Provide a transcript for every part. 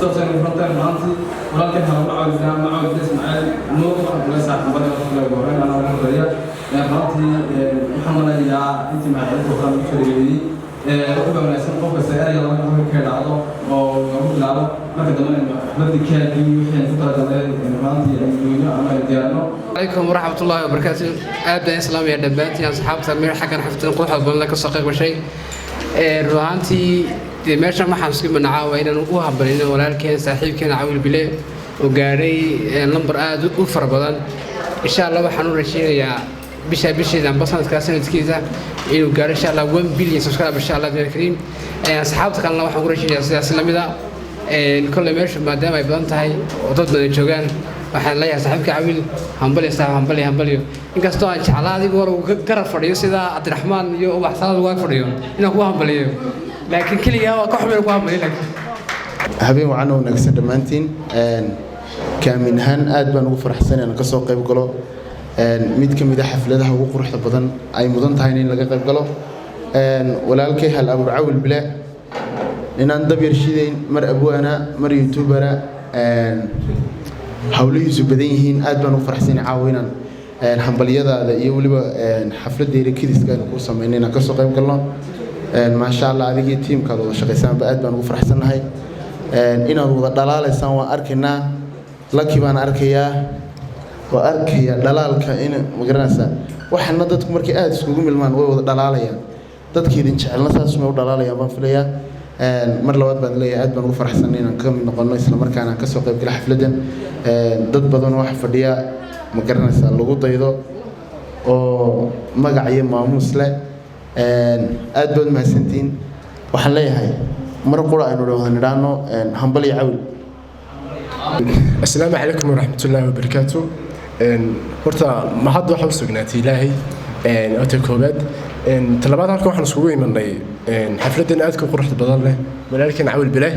توصل الفرنتين مانتي ولكن هلا معاود اسماعيل نور ليس بدل الله يبارك انا وريا مانتي محمد يا انت مع الفرن فريقي وحبا wanaagsan qofka sayaraya lama ka dhacdo oo lagu bilaabo marka dambe xafladii kaadi wixii ku talagalay maantii aynu ama diyaarno عليكم ورحمة الله وبركاته. أبدأ إسلام يا دبانتي أصحاب تمير حكا حفظ القوة بملا كساقيق وشيء روحانتي ماشا ما حمسكي من عاوين نقوها بلينا ولكن صاحب كان عاوي البلاء وقاري نمبر آد وفر بدن إن شاء الله وحنون رشينا يا بشي ذا بصنا تكاسين تكيزا إنه قاري إن شاء الله 1 بليون سبسكرايب إن شاء الله دير الكريم أصحاب كان الله وحنون رشينا يا سلام ذا كل ماشا ما دام يبدأ تهاي وضدنا الجوجان waxaan leeyahay saaxiibka Caawil hambali inkastoo aan jeclaa adigu war uu garab fadhiyo sida Abdiraxmaan iyo wax salaad uga fadhiyo inaan ku hambaliyo laakiin kaliya waa ka xumeen ku hambaliyo habeen waxaan u nagsan dhamaantiin kaaminahan aad baan ugu faraxsanahay inaan ka soo qayb galo mid ka mid ah xafladaha ugu quruxda badan ay mudan tahay in laga qayb galo walaalkay hal Abu Caawil bila inaan dab yarshideyn mar abwaana mar youtubera hawlihiisu badan yihiin aad baan u faraxsanahay caawinaan hambaliyadaada iyo waliba xafladeena kidiska ku sameeynayna ka soo qayb galno ma sha Allah adigii teamkaada wada shaqaysanba aad baan ugu faraxsanahay inaad wada dhalaalaysaan waan arkaynaa laki baan arkayaa waa arkaya dhalaalka in magaranaysa waxana dadku markay aad iskugu milmaan way wada dhalaalayaan dadkeedin jecelna saas ma u dhalaalayaan baan filayaa mar labaad baan leeyahay aad baan ugu faraxsanahay inaan ka mid noqono isla markaana ka soo qayb galay xafladan dad badan wax fadhiya ma garanaysa lagu daydo oo magac iyo maamuus leh aad baad mahadsantiin waxaan leeyahay mar qura aynu dhawaanidhaano hambal iyo Caawil السلام عليكم ورحمة الله وبركاته. horta ma hadda waxa u sugnaatay ilaahay oo koobaad talabaad halka waxaan isugu imanay xafladan aad ka quruxda badan leh walaalkeen Caawil bilaa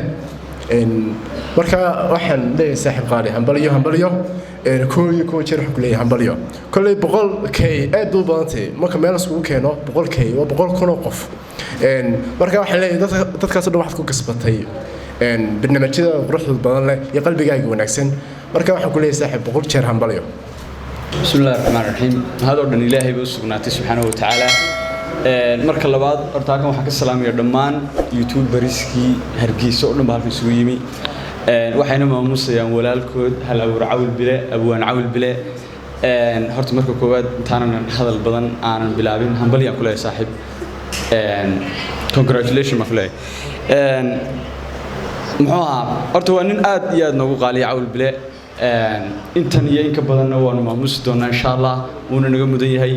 marka waxaan leeyahay saaxiib qaali hambaliyo koo jeer wax ku leeyahay hambaliyo kulay 100k aad u badantahay marka meel isugu keeno 100k waa 100 kun oo qof marka waxaan leeyahay dadkaas oo wax ku kasbatay barnaamijyada quruxda badan leh iyo qalbigaaga wanaagsan marka waxaan ku leeyahay saaxiib 100 jeer hambaliyo بسم الله الرحمن الرحيم هذا ودن إلهي بسقناتي سبحانه وتعالى marka labaad horta halkan waxaan ka salaamayaa dhammaan YouTuberskii Hargeysa oo dhan baa halkan isugu yimi waxayna maamusayaan walaalkood hal Abu Caawil bile abwaan Caawil bile horta marka koowaad intaanan hadal badan aanan bilaabin hambali aan ku leeyahay saaxiib congratulations ma kulay muxuu ahaa horta waa nin aad iyo aad noogu qaaliya Caawil bile intan iyo in ka badanna waanu maamusi doonaa insha Allah wuuna naga mudan yahay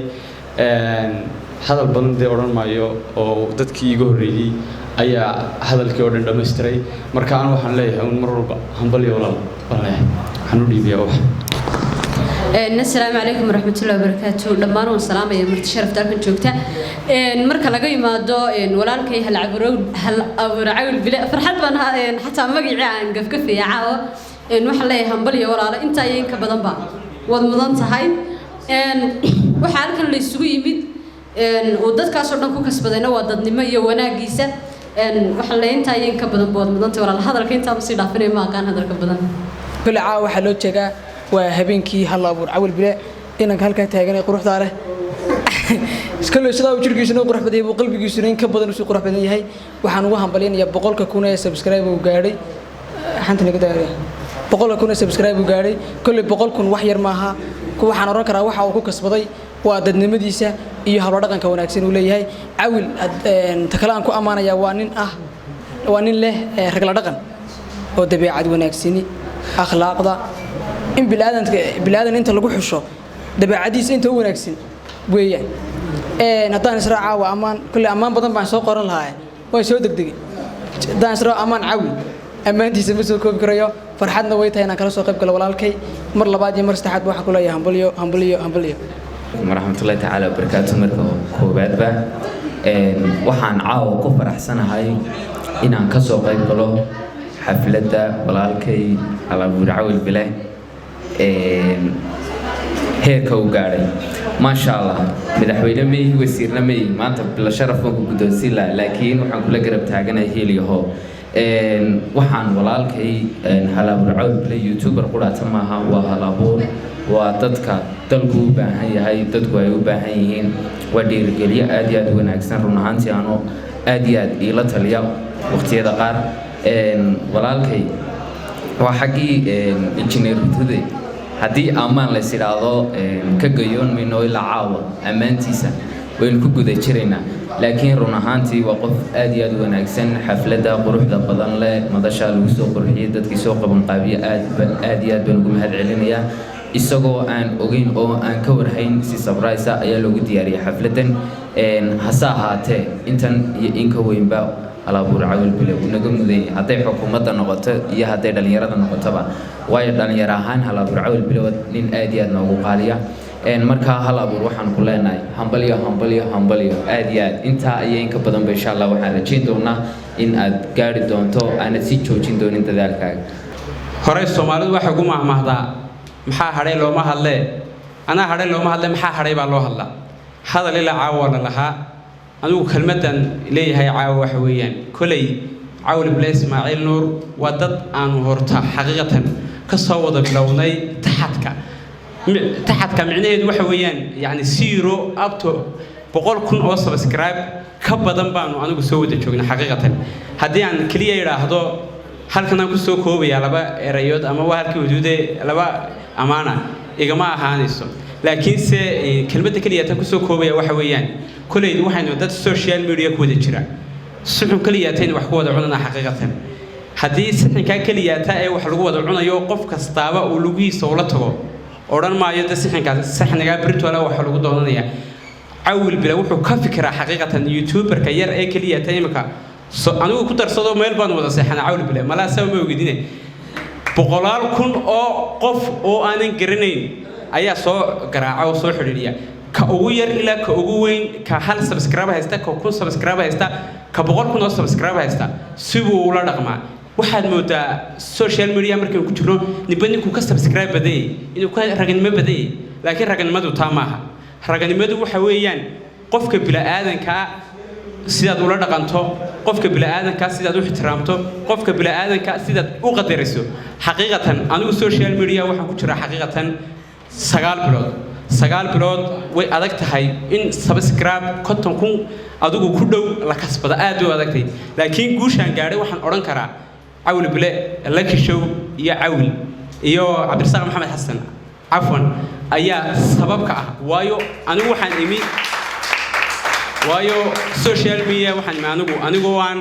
hadal badan de oran maayo oo dadkii iga horeeyay ayaa hadalkii oo dhan dhameystiray marka aan waxaan leeyahay mar walba hambaliyo walaal waxaan u dhiibiyaa wax السلام عليكم ورحمة الله وبركاته دمان والسلام يا مرت شرف داركن جوجتا marka laga yimaado walaalkay hal Abu Caawil bila farxad baan xataa magacii aan gafgafaya caawa waxa leeyahay hambaliyo walaalo inta ay ka badan ba wad mudan tahay waxa halkan la isugu yimid oo dadkaas oo dhan ku kasbadayna waa dadnimo iyo wanaagiisa waxa la inta ay ka badan bood mudan tahay walaal hadalka inta ma si dhaafinay ma aqaan hadalka badan kala caawa waxa loo jeegaa waa habeenkii hal Abu Caawil bila inaan halka taaganay quruxda leh iska loo sida jirkiisuna qurux badan yahay qalbigiisuna in ka badan uu qurux badan yahay waxaan ugu hambaleynayaa 100,000 ee subscribe uu gaaray xanta naga daagay 100,000 ee subscribe uu gaaray kulli 100,000 wax yar maaha waxaan oran karaa waxa uu ku kasbaday waa dadnimadiisa iyo hab dhaqanka wanaagsan uu leeyahay Caawil takalaan ku amaanaya waa nin leh rag la dhaqan oo dabeecad wanaagsan akhlaaqda in bilaadan inta lagu xusho dabeecadiisa inta wanaagsan weeyaan haddaan israaca waa amaan kulli amaan badan baan soo qoran lahaa way soo degdegay haddaan israaca amaan Caawil amaantiisa ma soo koobi karayo farxadna way tahay inaan kala soo qayb galo walaalkay mar labaad iyo mar saddexaad waxa ku leeyahay hambaliyo warahmatullahi ta'ala wabarakatuh marka koobaad ba waxaan caawa ku faraxsanahay inaan ka soo qayb galo xafladda walaalkay Abu Caawil bila heerka uu gaaray ما شاء الله مدحوينا وزيرنا maanta bila sharaf ku guddoonsiin laakiin waxaan kula garab taaganahay heliyo waxaan walaalkay halabuur cawl bile youtuber quraata maaha waa halabuur waa dadka dalku u baahan yahay dadku ay u baahan yihiin waa dhiirigeliyo aad iyo aad u wanaagsan run ahaantii anoo aad iyo aad iila taliya waqtiyada qaar walaalkay waa xaggii injineer rutude haddii ammaan la yidhaahdo ka gayoon mayno ilaa caawa ammaantiisa waynu ku guda jiraynaa laakiin run ahaantii waa qof aad iyo aad u wanaagsan xafladda quruxda badan leh madasha lagu soo qurxiyey dadkii soo qabanqaabiye aad iyo aad baan ugu mahad celinayaa isagoo aan ogeyn oo aan ka warhayn si sabraysa ayaa loogu diyaariyay xafladdan hase ahaatee intan iyo in ka weynba halabuur cawl bile uu naga muday hadday xukuumadda noqoto iyo hadday dhallinyarada noqotoba waayo dhallinyaro ahaan halabuur cawl bile nin aad iyo aad noogu qaaliya markaa halabuur waxaan ku leenahay hambalyo aad iyo aad intaa iyo in ka badanba insha allah waxaan rajayn doonaa in aad gaari doonto aanad si joojin doonin dadaalkaaga horey soomaalidu waxay ugu mahmahdaa maxaa hadhay looma hadlee anaa hadhay looma hadle maxaa hadhay baa loo hadlaa hadal ilaa caawa la lahaa anigu kelmaddan leeyahay caawa waxa weeyaan kolay cawl bile ismaaciil nuur waa dad aanu horta xaqiiqatan ka soo wada bilownay taxadka micnaheedu waxa weeyaan yani 0 up to 100,000 oo subscribe ka badan baanu anigu soo wada joognay xaqiiqatan haddii aan kaliya yiraahdo halkan aan ku soo koobaya laba erayood ama waa halkii waduude laba amaana igama ahaanayso laakiin se kelmadda kaliya tan ku soo koobaya waxa weeyaan kuleed waxaynu dad social media ku wada jira suxun kaliya tan wax ku wada cunana xaqiiqatan haddii saxinka kaliya taa ee wax lagu wada cunayo qof kastaaba uu lugihiisa ula tago oran maayo dad saxniga birtoola wax lagu doonanaya cawl bile wuxuu ka fikiraa xaqiiqatan youtuberka yar ee kaliya taa imika anigu ku darsado meel baan wada seexana cawl bile malaa saw ma ogidine 100,000 oo qof oo aanan garanayn ayaa soo garaaca oo soo xiriiriya ka ugu yar ilaa ka ugu weyn ka hal subscribe haysta ka 1,000 subscribe haysta ka 100,000 oo subscribe haysta si uu ula dhaqmaa waxaad moodaa social media markay ku jirno nibadinku ka subscribe baday inuu ka raganimo baday laakiin raganimadu taa maaha raganimadu waxa weeyaan qofka bilaadanka sidaad ula dhaqanto qofka bilaadanka sidaad u ixtiraamto qofka bilaadanka sidaad u qadariso xaqiiqatan anigu social media waxaan ku jiraa xaqiiqatan 9 bilood way adag tahay in subscribe 50,000 adigu ku dhow la kasbada aad u adagtay laakiin guushaan gaaray waxaan oran karaa cawl bile Lucky Show iyo cawl iyo Cabdirasaaq Maxamed Xasan afwan ayaa sababka ah waayo anigu waxaan imi waayo social media waxaan anigu waan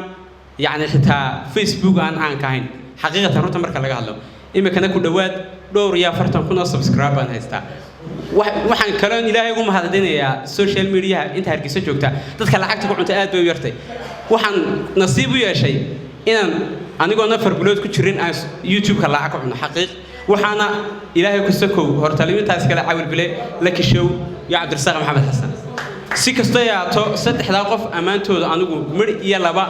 yani xitaa Facebook aan ka hayn xaqiiqatan runta marka laga hadlo imikana ku dhawaad dhowr iyo 40,000 oo subscribe aan haystaa waxaan kale ilaahay ugu mahadcelinayaa social media inta hargeysa joogta dadka lacagta ku cunta aad bay u yartay waxaan nasiib u yeeshay inaan anigoo nafar bilood ku jirin aan YouTube-ka lacag ku cuno xaqiiq waxaana ilaahay ku sakow hortalimintaas kale cawl bile Lucky Show iyo Cabdirasaaq Maxamed Xasan si kastoo yaato saddexda qof amaantooda anigu mir iyo laba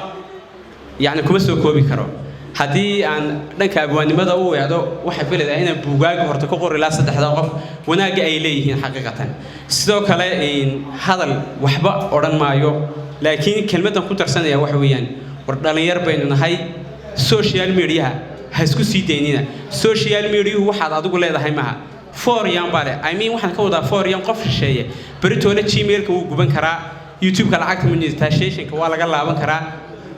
yani kuma soo koobi karo haddii aan dhanka abwaanimada u weecdo waxa filayaa inaan buugaaga horta ku qori lahaa saddexda qof wanaaga ay leeyihiin xaqiiqatan sidoo kale hadal waxba oran maayo laakiin kelmadan ku tarsanaya waxa weeyaan war dhalinyar baynu nahay social media ha isku sii deynina social media waxaad adigu leedahay maaha foreign bale I mean waxaan ka wadaa foreign qof shisheeye baritoole gmail-ka uu guban karaa YouTube-ka lacagta monetization-ka waa laga laaban karaa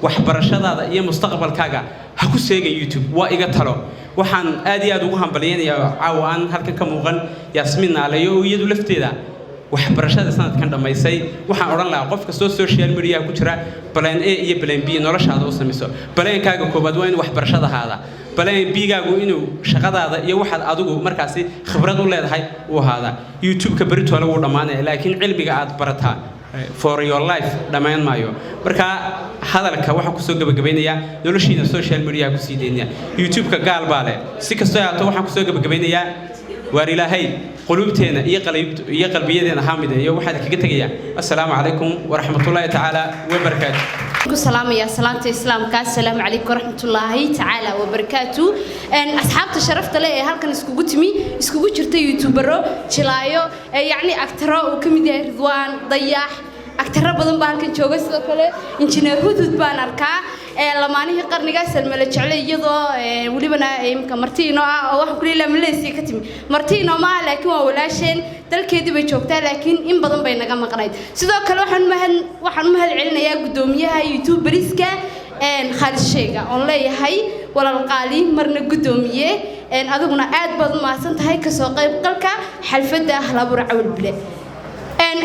waxbarashadaada iyo mustaqbalkaaga ha ku seegay YouTube waa iga talo waxaan aad iyo aad ugu hambalyeeyaa caawaan halkan ka muuqan Yasmin Naaleyo iyadu lafteeda waxbarashada sanadkan dhamaysay waxaan oran lahaa qof kasta social media ku jira plan A iyo plan B noloshaada u sameeyo plan-kaaga koobaad waa in waxbarashada haada plan B-gaagu inuu shaqadaada iyo waxaad adigu markaasi khibrad u leedahay uu haada YouTube-ka baritoole wuu dhamaanaya laakiin cilmiga aad barataa for your life dhamaan maayo marka hadalka waxaan ku soo gabagabeynayaa noloshiina social media ku sii deynaya YouTube-ka gaal baa leh si kastoo yaato waxaan ku soo gabagabeynayaa waar ilaahay qulubteena iyo qalbiyadeena haamid iyo waxaan kaga tagayaa assalaamu calaykum waraxmatullaahi tacaala wabarakaatuh السلام يا سلامة الإسلام السلام عليكم ورحمة الله تعالى وبركاته أصحاب تشرفت لي هالكن اسكوجتي يوتيوبرو شلايو يعني أكترا وكميديا رضوان ضياح agtara badan baa halkan jooga sidoo kale injineer hudud baan arkaa lamaanihii qarnigaas la jeclay iyadoo walibana imka Martino oo wax ku leeyahay Malaysia ka timi Martino ma laakiin waa walaasheen dalkeedii bay joogtaa laakiin in badan bay naga maqnayd sidoo kale waxaan mahad celinayaa gudoomiyaha YouTuberiska Khalid Sheega oo leeyahay walaal qaali marna gudoomiye adiguna aad baad u mahadsan tahay ka soo qayb galka xalfadda Halabuur Cawil Bile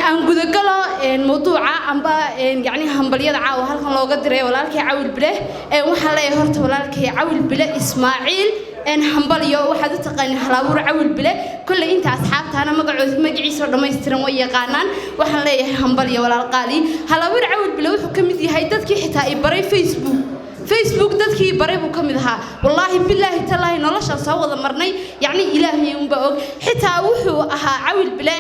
aan gudagalo mawduuca amba yani hambaliyada caawa halkan looga diray walaalkay Cawil Bile waxa la yahay horta walaalkay Cawil Bile Ismaaciil hambaliyo waxaad u taqaan Halabuur Cawil Bile kulli inta asxaabtaana magaciisa dhameystiran way yaqaanaan waxaan leeyahay hambaliyo walaal qaali Halabuur Cawil Bile wuxuu kamid yahay dadkii xitaa ay baray Facebook dadkii baray buu kamid ahaa wallahi billahi tallaahi nolosha soo wada marnay yani ilaahay umba og xitaa wuxuu ahaa Cawil Bile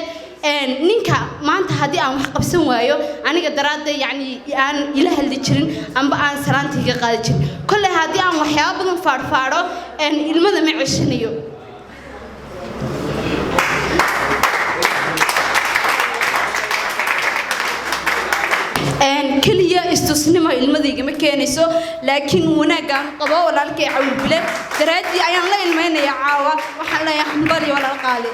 ninka maanta hadii aan wax qabsan waayo aniga daraad yani aan ila hadli jirin amba aan salaantiga qaadi jirin kulli hadii aan waxyaabo badan faadfaado ilmada ma ceshanayo kaliya istusnimo ilmadayga ma keenayso laakiin wanaagaan qabo walaalkay Cawil Bile daraadii ayaan la ilmeynayaa caawa waxaan leeyahay hambali walaal qaali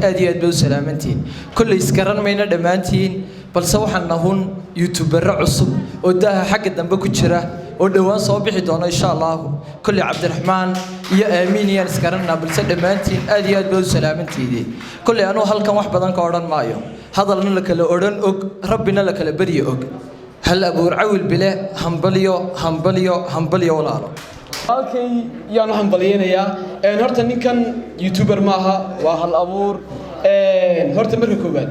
aad iyo aad baa u salaamantiin kulli iskaran mayna dhamaantiin balse waxaan nahun YouTuber cusub oo daaha xagga dambe ku jira oo dhawaan soo bixi doona insha Allah kulli Cabdiraxmaan iyo Aamin iyo iskaranna balse dhamaantiin aad iyo aad baa u salaamantiin kulli anu halkan wax badan ka oran maayo hadalna la kala oran og rabbina la kala bariyo og Halabuur Cawil Bile hambaliyo walaalo halkay yaan hambaliyeenaya horta ninkan YouTuber maaha waa hal abuur horta marka koobaad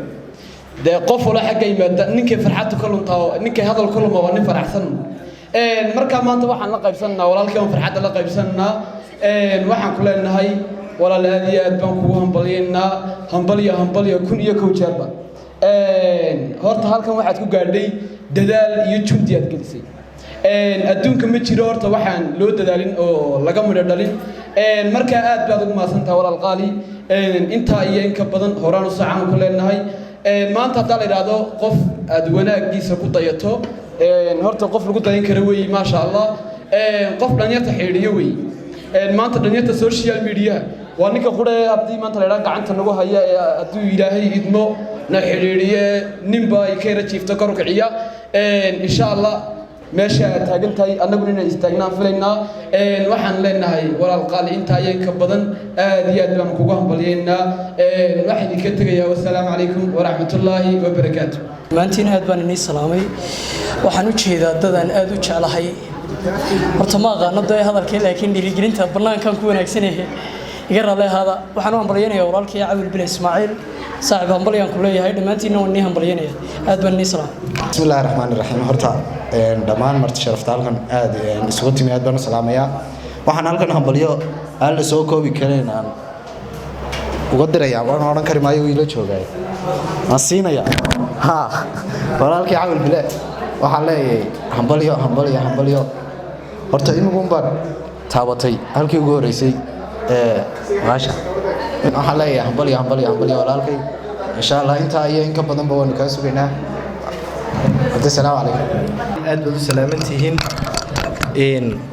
de qof wala xagga yimaada ninkay farxad ku luntaa ninkay hadal ku lumaa waa nin faraxsan marka maanta waxaan la qaybsanaa walaalkay aan farxad la qaybsanaa waxaan ku leenahay walaalaadi aad baan kugu hambaliyeenaa hambaliyo kun iyo kow jeerba horta halkan waxaad ku gaadhay dadaal iyo juhdi aad gelisay adduunka ma jiro horta waxaan loo dadaalin oo laga midho dhalin marka aad baad ugu maasantahay walaal qaali inta iyo in ka badan horaan u saacan ku leenahay maanta hadaa la yiraahdo qof aad wanaagiisa ku dayato horta qof lagu dayan karo weey ma sha Allah qof dhanyarta xiriyo weey maanta dhanyarta social media waa ninka qudhay abdii maanta la yiraahdo gacanta nagu haya aduu Ilaahay idmo na xiriiriye nimba ay ka rajiifto kor u kiciya insha Allah meesha taagantahay annaguna inay istaagnaan filaynaa waxaan leenahay walaal qaali inta ay ka badan aad iyo aad baan kugu hambalyeynaa waxaan idinka tagayaa wassalaamu calaykum waraxmatullaahi wabarakaatuh maantiin aad baan inii salaamay waxaan u jeedaa dadaan aad u jeclahay horta ma aqaano day hadalkii laakiin dhiirigelinta banaankan ku wanaagsanahay iga raaleehada waxaan u hambalyeynayaa walaalkay Cawil Bile Ismaaciil saaxiib hambalyaan ku leeyahay dhamaantiina waan hambalyeynaya aad baan inii salaam bismillaahir rahmaanir rahiim horta dhamaan marti sharafta halkan aad isugu timi aad baan salaamaya waxaan halkan hambalyo aan la soo koobi karin aan uga diraya waan oran kari maayo ila joogay aan siinaya ha walaalkay Cawil Bile waxaan leeyahay hambalyo horta inugu baan taabatay halkii ugu horeysay maasha waxaan leeyahay hambalyo walaalkay insha Allah inta iyo in ka badan ba waan ka sugaynaa السلام عليكم aad baad u salaamantihiin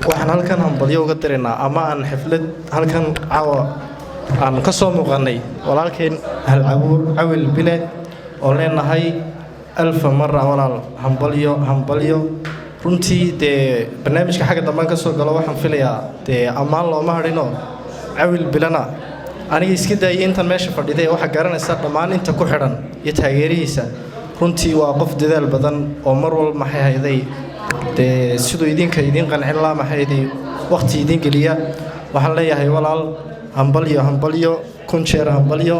waxaan halkan hambalyo uga direynaa ama aan xaflad halkan caawa aan ka soo muuqanay walaalkeen Halabuur Cawil Bile oo leenahay alf marra walaal hambalyo runtii de barnaamijka xagga dambe ka soo galo waxaan filayaa de amaan looma hadhino Cawil Bilena aniga iska daayay intan meesha fadhiday waxa garanaysa dhamaan inta ku xiran iyo taageerihiisa runtii waa qof dadaal badan oo mar walba maxay hayday de sidoo idin qancin la maxay hayday waqti idin galiya waxaan leeyahay walaal hambalyo kun jeer hambalyo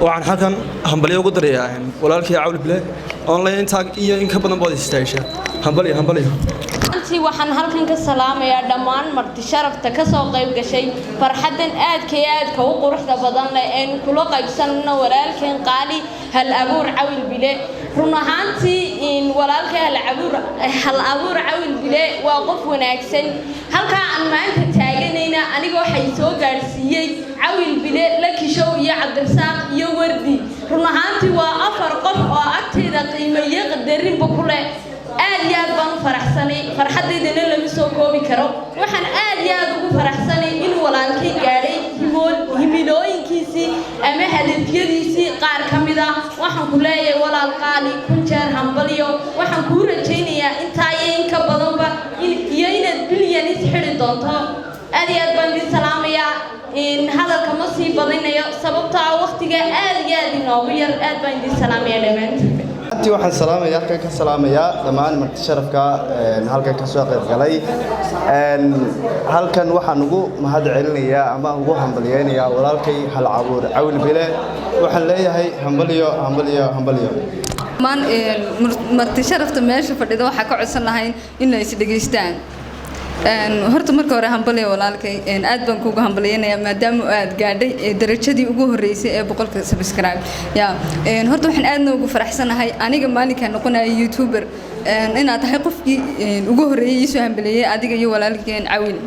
waxaan halkan hambalyo ugu dirayaa walaalkay Cawil Bile online inta iyo in ka badan bood istaasha hambalyo waxaan halkan ka salaamayaa dhammaan marti sharafta ka soo qayb gashay farxadan aadka u quruxda badan ee kula qaybsanna walaalkeen qaali Halabuur Cawil Bile run ahaantii in walaalkay Halabuur Cawil Bile waa qof wanaagsan halka aan maanta taaganayna aniga waxay soo gaarsiiyay Cawil Bile la kishow iyo Cabdirasaaq iyo Wardi run ahaantii waa 4 qof oo agteeda qiimeeye qadarinba ku leh aad iyo aad baan faraxsanay farxadeydana lama soo koobi karo waxaan aad iyo aad ugu faraxsanay in walaalkay gaaray himilooyinkiisii ama hadafyadiisii qaar ka mid ah waxaan ku leeyahay walaal qaali kun jeer hambaliyo waxaan kuu rajaynayaa intaa iyo in ka badanba iyo inaad bilyanis xidhi doonto aad iyo aad baan idin salaamayaa hadalka ma sii badinayo sababtoo ah waqtiga aad iyo aad inoogu yar aad baan idin salaamayaa dhammaantiin أنتي واحد سلام يا أخي كسلام يا دمان مرتشرف كا هالك كسوق الغلي هل كان واحد نجو ما هذا علني يا أما هو همبليين يا ولكن هالعبور عول بلا وحليه هي همبليو مان مرتشرف تماشي فردوا حكوا عسلنا هين إنه يسدقيستان horta marka hore hambalay walaalkay aad baan kuugu hambaleynayaa maadaama aad gaadhay darajadii ugu horeysay ee 100 subscribe horta waxaan aad ugu faraxsanahay aniga maalinka noqonay YouTuber inaad tahay qofkii ugu horeeyay soo hambaleeyay adiga iyo walaalkeen Cawil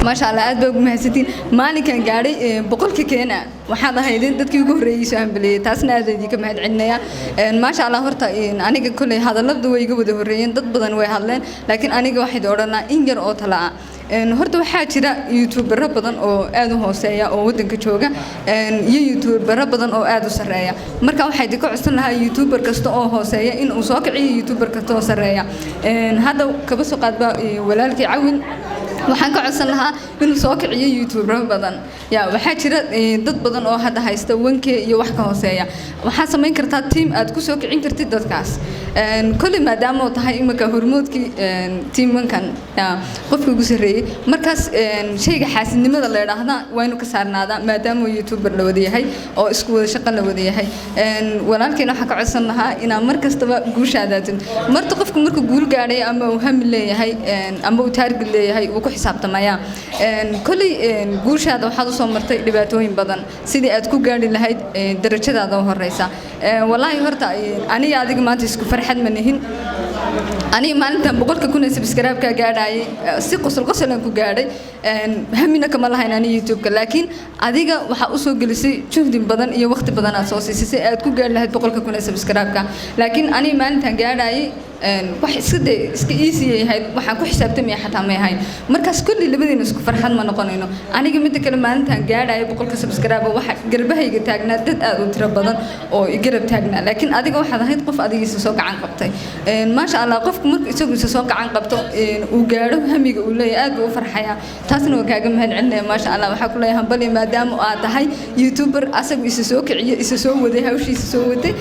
ما شاء الله أدب ومهزتين مالي كان قاري بقولك كنا وحنا هيدين تدك يجوه رئيس أمبلي تاسنا ذي كم هاد عنا ما شاء الله هرتا أنا كل هذا اللفظ ويجوا بده الرئيين ضد بدن ويهالين لكن أنا واحد أورنا إنجر أو طلع horta waxaa jira youtuber badan oo aad u hooseeya oo wadanka jooga iyo youtuber badan oo aad u sareeya marka waxay dika cusub lahaa youtuber kasta oo hooseeya in uu soo kiciyo youtuber kasta oo sareeya hadda kaba soo qaadba walaalkii Cawin waxaan ka codsan lahaa inuu soo kiciyo youtuber badan waxaa jira dad badan oo hadda haysta 1k iyo wax ka hooseeya waxaa sameyn kartaa team aad ku soo kicin kartid dadkaas kulli maadaama uu tahay imaka hormoodkii teamkan qofka ugu sareeyay markaas shayga xaasidnimada la yiraahdo waa inuu ka saarnaada maadaama uu youtuber la wada yahay oo isku wada shaqo la wada yahay walaalkeen waxa ka codsan lahaa inaa mar kastaba guushaadaadin marta qofku markuu guul gaaray ama uu hamil leeyahay ama uu target leeyahay uu ku xisaabtamaya kulli guushaada waxaad u soo martay dhibaatooyin badan sidii aad ku gaari lahayd darajadaada u horeysa wallahi horta aniga adiga maanta isku farxad ma nihin aniga maalintan 100,000 subscribe ka gaadhay si qosol aan ku gaadhay hamina kama lahayn aniga YouTube-ka laakiin adiga waxa u soo gelisay juhdi badan iyo waqti badan aad soo siisay aad ku gaari lahayd 100,000 subscribe ka laakiin aniga maalintan gaadhay wax iska easy yahay waxaan ku xisaabtamay xataa ma yahay markaas kulli labadina isku farxad ma noqonayno aniga mid kale maalintan gaadhay 100 subscribe waxa garbahayga taagnaa dad aad u tiro badan oo garab taagnaa laakiin adiga waxaad ahayd qof adigiisa soo gacan qabtay ma sha Allah qofku markuu isagu soo gacan qabto uu gaaro hamiga uu leeyahay aad buu u farxayaa taasna waa kaaga mahadcelinaya ma sha Allah waxa ku leeyahay bali maadaama aad tahay YouTuber asagu isa soo kiciyo isa soo waday hawshiisa soo waday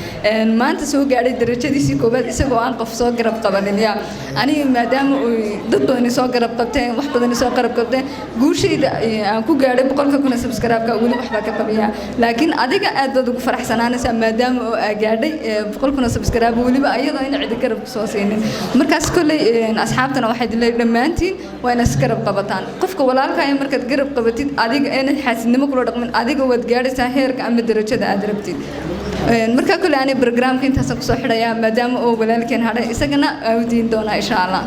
maanta soo gaaray darajadiisii koobaad isagoo aan qof soo garab qabanin aniga maadaama dad badan soo garab qabteen wax badan soo garab qabteen guushayda aan ku gaaray 100,000 subscribe ka wali waxba ka qabiya laakiin adiga aad baad ugu faraxsanaanaysaa maadaama oo aad gaadhay 100,000 subscribe waliba ayadoo in cid garab soo siinin markaas kulay asxaabtana waxay dileen dhamaantiin waa in garab qabataan qofka walaalka ay markaad garab qabatid adiga inay xaasidnimo kula dhaqmin adiga wad gaaraysaa heerka ama darajada aad rabtid marka kale aan barnaamijka intaas ku soo xidhaya maadaama oo walaalkeen haday isagana awdiin doona insha Allah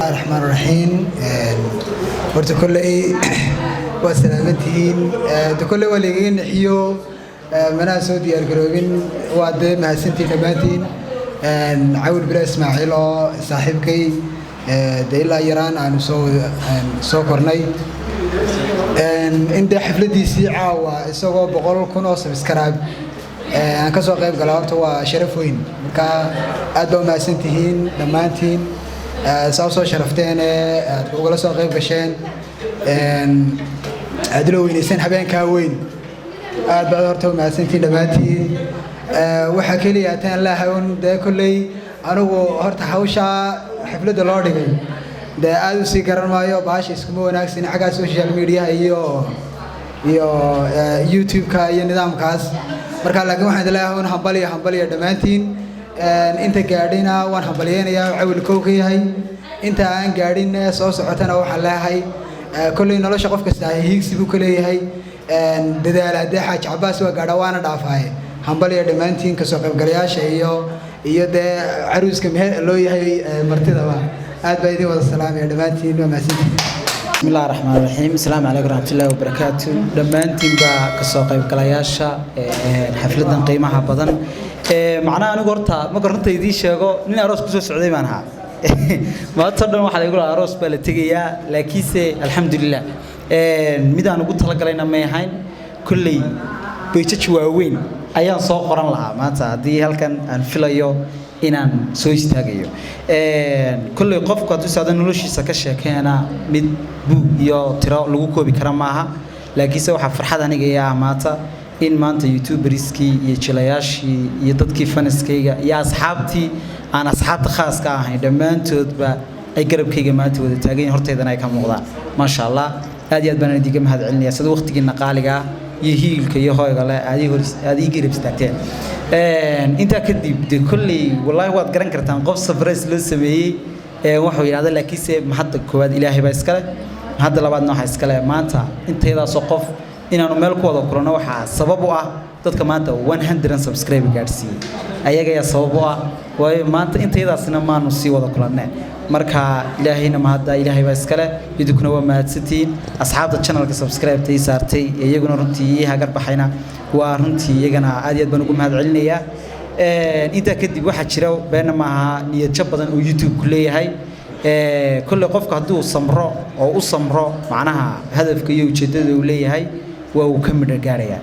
الرحمن الرحيم horta kulay waa salaamantiin kulay waligiin xiyo mana soo diyaar garoobin waa de mahadsantiin dhamaantiin Cawil Bila Ismaaciil oo saaxiibkay deela yaraan aan soo kornay inta xafladiisii caawa isagoo 100,000 oo subscribe aan ka soo qayb galay horta waa sharaf weyn marka aad baa mahadsantihiin dhamaantiin soo sharafteen aad uga soo qayb gasheen aad loo weynaysan habeenka weyn aad baa horta mahadsantihiin dhamaantiin waxa kaliya taan la hawn de kulay anigu horta hawsha xafladda loo dhigay de aad u sii garan maayo baash isku wanaagsan xagga social media iyo YouTube-ka iyo nidaamkaas marka laakiin waxaan leeyahay hambaliyo dhamaantiin inta gaadhina waan hambaliyeenayaa Cawil koow ka yahay inta aan gaadhin soo socotana waxaan leeyahay kulli nolosha qof kasta hiigsi buu ka leeyahay dadaal hadii xaaj Cabaas waa gaadha waana dhaafay hambaliyo dhamaantiin ka soo qaybgalayaasha iyo de caruuska loo yahay martida aad baa idin wada salaamay dhamaantiin waa mahadsantihiin بسم الله الرحمن الرحيم السلام عليكم ورحمة الله وبركاته دمانتين با كسوق قلاياشا حفلة قيمها بدن معناه أنا قرطة ما قرطة يدي شيء من أروس كسر سعودي منها ما تصدق واحد يقول أروس بلتجيا لكيسة الحمد لله ميدا أنا قلت لك علينا ما يهين كلي بيتشوا وين أيام صاق قرن لها ما تعدي هل كان أنفلايو inaan soo istaagayo kulli qofka tuu saadan noloshiisa ka sheekeena mid buug iyo tiro lagu koobi kara maaha laakiin waxa farxad aniga ah maanta in maanta youtuberskii iyo jilayaashii iyo dadkii faniskayga iyo asxaabtii aan asxaabta khaaska ahayn dhammaantoodba ay garabkayga maanta wada taagan horteedana ay ka muuqdaan ma sha Allah aad iyo aad baan idiga mahad celinayaa sida waqtigiina qaaliga iyo hiilka iyo hooyga la aad ii garab istaagteen inta kadib de kulli wallahi waad garan kartaan qof surprise loo sameeyay wuxuu yiraahdaa laakiinse hadda koowaad ilaahay baa iskale hadda labaadna waxa iskale maanta intaydaas qof inaanu meel ku wada kulano waxa sabab u ah dadka maanta 100 subscribe gaarsiiyay ayaga ayaa sabab u ah way maanta intaydaasna maanu sii wada kulanay marka ilaahayna ma hadda ilaahay baa iskale idukuna waa mahadsantiin asxaabta channelka subscribe tay saartay iyaguna runtii hagar baxayna waa runtii iyagana aad iyo aad baan ugu mahad celinayaa inta kadib waxa jira been ma aha niyad jab badan oo YouTube ku leeyahay kulli qofka haduu samro oo u samro macnaha hadafka iyo ujeedada uu leeyahay waa uu ka midho gaaraya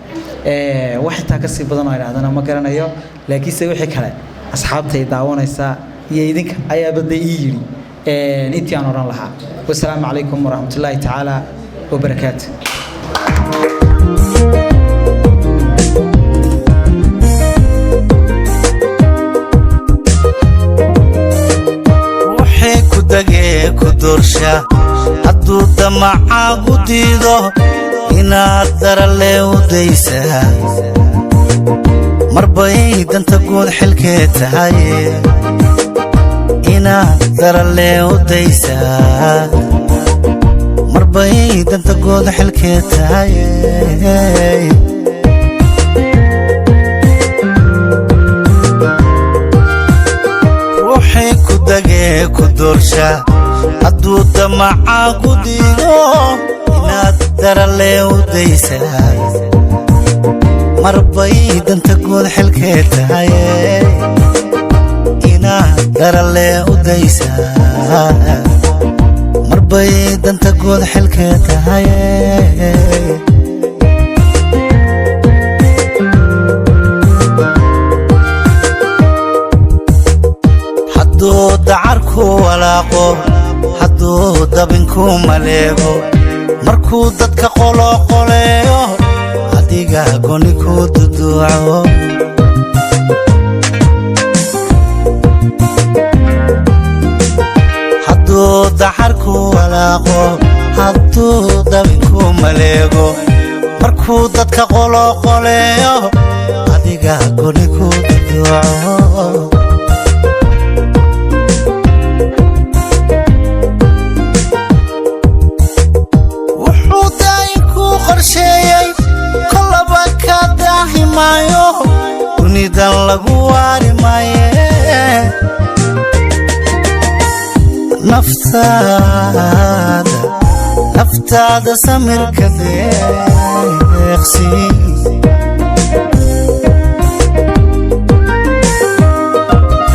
wax inta ka sii badan oo ilaahdana ma garanayo laakiin se wixii kale asxaabtay daawanaysa iyo idinka ayaa baday yiri intii aan oran lahaa wassalaamu calaykum waraxmatullaahi tacaala wabarakaatuh kudorsha hadduu damacaagu diido inaad darale u daysaa marbay danta guud xilkee tahay inaad darale u daysaa marbay danta guud xilkee tahay ruuxii ku dagee ku doorsha hadduu damacaagu diido inaad darale u daysaa marbay danta guud xilkee tahay inaad darale u daysaa marbay danta guud xilkee tahay hadduu dacarku walaaqo hadduu dabinku maleego markuu dadka qoloqoleeyo adiga gooni ku duduuco hadduu dacarku walaaqo hadduu dabinku maleego markuu dadka qoloqoleeyo adiga gooni ku duduuco dunidan lagu waari maaye naftaada samirka deeqsi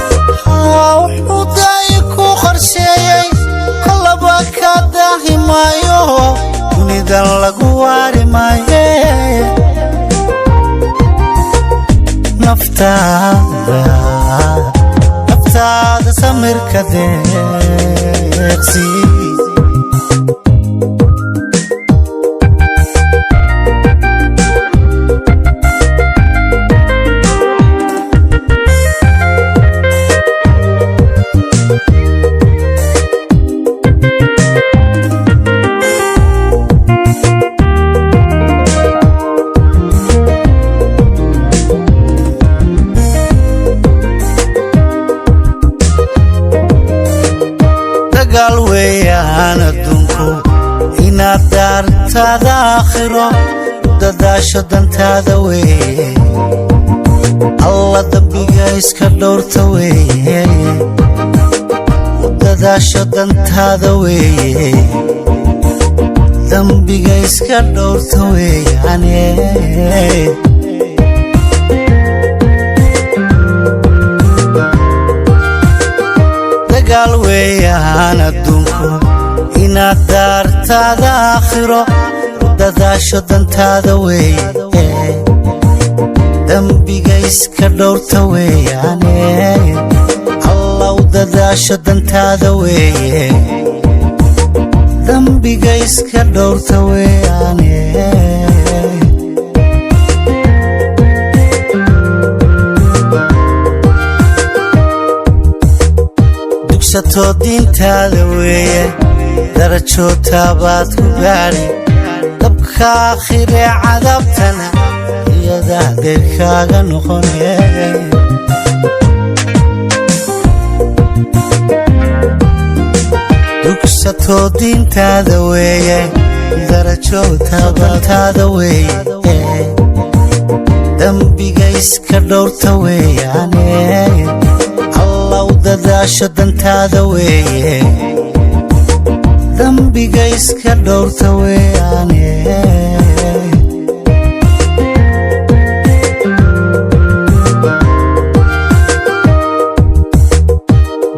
wuxuu daayi ku qorsheeyey kolaba ka daahi maayo dunidan lagu waari maaye naftaada samirka deeqsi inaad daartaada aakhiro dadaasho dantaada weeye alla dambiga iska dhowrta weeye dadaasho dantaada weeye dambiga iska dhowrta weeyaane dagaal weeyaan adduunku inaad daartaada aakhiro u dadaasho dantaada weeye dambiga iska dhowrta weeyaane alla u dadaasho dantaada weeye dambiga iska dhowrta weeyaane dugsatoo diintaada weeye darajo taabaad ku gaadhi dabka aakhiree cadaabtana iyadaa deyrkaaga noqone dugsatoo diintaada weeye darajo taabantaada weeye dambiga iska dhowrta weeyaane alla u dadaasho dantaada weeye dambiga iska dhowrta weeyaane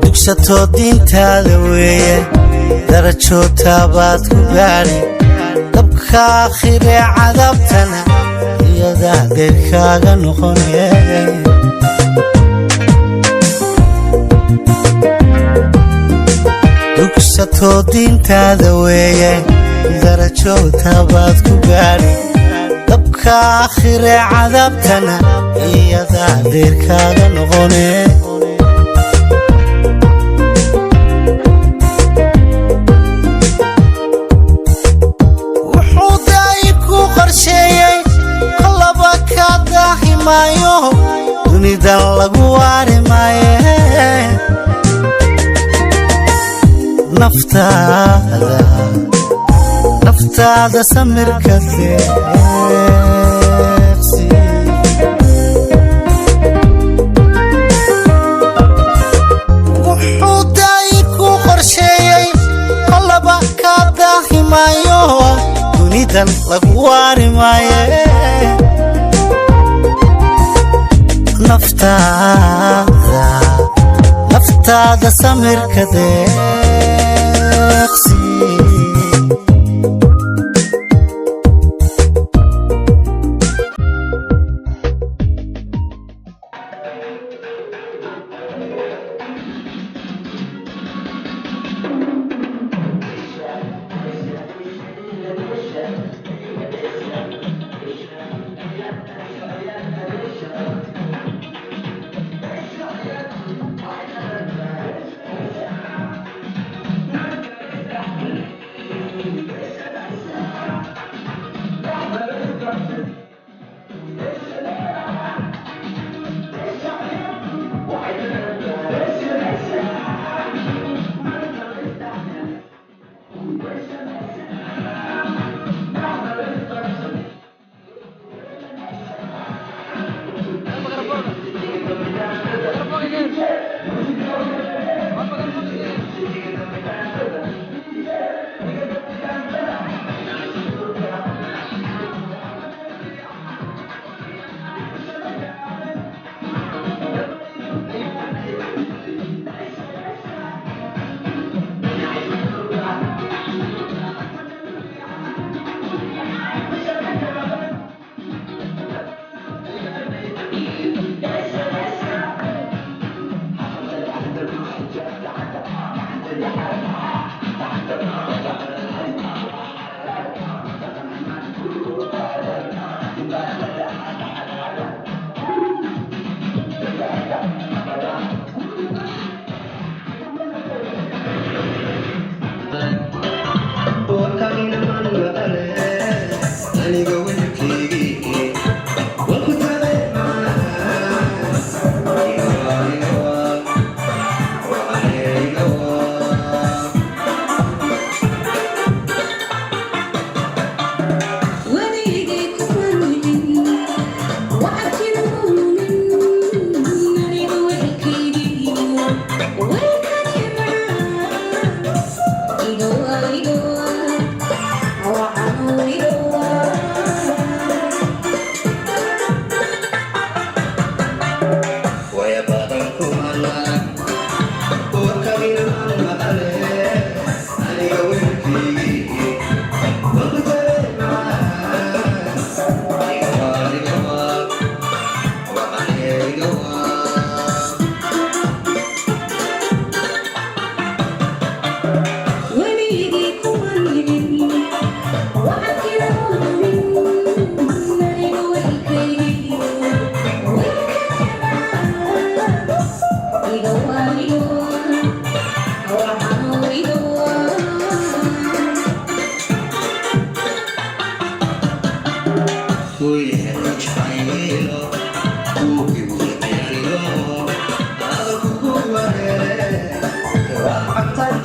dugsatoo diintaada weeye darajo taabaad ku gaadhi dabka aakhiree cadaabtana iyadaa deyrkaaga noqone dugsatoo diintaada weeye darajo taabaad ku gaadhi dabka aakhiree cadaabtana iyadaa deyrkaaga noqone wuxuu daayi ku qorsheeyey kolaba kaa daahi maayo dunidan lagu waari maaye naftaada samirka deeqsi wuxuu daayi ku qorsheeyey kolaba kaa daahi maayo dunidan lagu waari maaye naftaada samirka deeqsi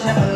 I'm